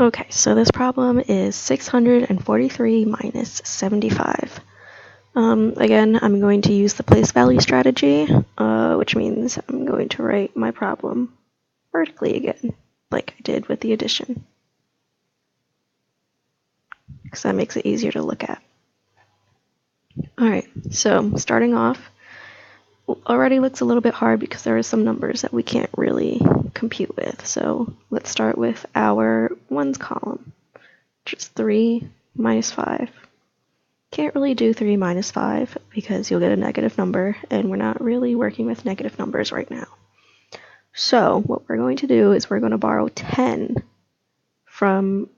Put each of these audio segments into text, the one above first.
Okay, so this problem is 643 minus 75. Again, I'm going to use the place value strategy, which means I'm going to write my problem vertically again, like I did with the addition, because that makes it easier to look at. Alright, so starting off, already looks a little bit hard because there are some numbers that we can't really compute with. So let's start with our ones column, which is 3 minus 5. Can't really do 3 minus 5 because you'll get a negative number, and we're not really working with negative numbers right now. So what we're going to do is we're going to borrow 10 from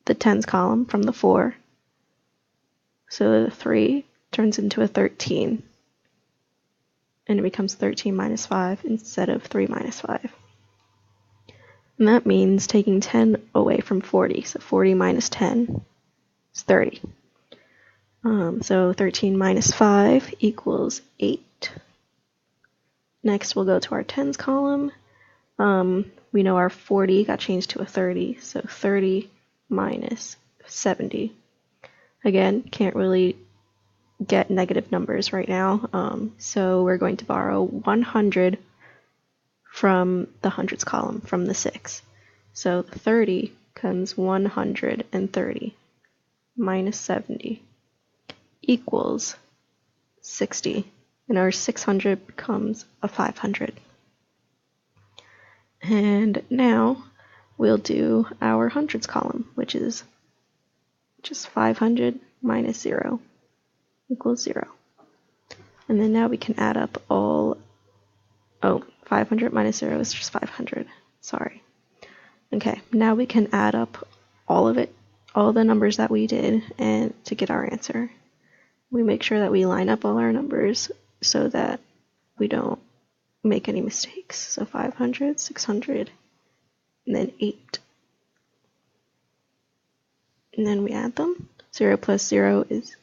the tens column, from the 4. So the 3 turns into a 13. And it becomes 13 minus 5 instead of 3 minus 5. And that means taking 10 away from 40. So 40 minus 10 is 30. So 13 minus 5 equals 8. Next, we'll go to our tens column. We know our 40 got changed to a 30, so 30 minus 70. Again, can't really get negative numbers right now, so we're going to borrow 100 from the hundreds column, from the 6. So 30 becomes 130 minus 70 equals 60, and our 600 becomes a 500. And now we'll do our hundreds column, which is just 500 minus 0 equals 0. And then now we can add up all, 500 minus 0 is just 500, sorry. Okay, now we can add up all of it, all the numbers that we did, and to get our answer. We make sure that we line up all our numbers so that we don't make any mistakes. So 500, 600, and then 8. And then we add them. 0 plus 0 is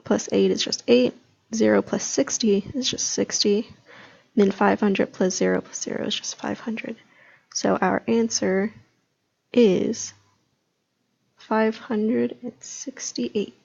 plus 8 is just 8. 0 plus 60 is just 60. And then 500 plus 0 is just 500. So our answer is 568.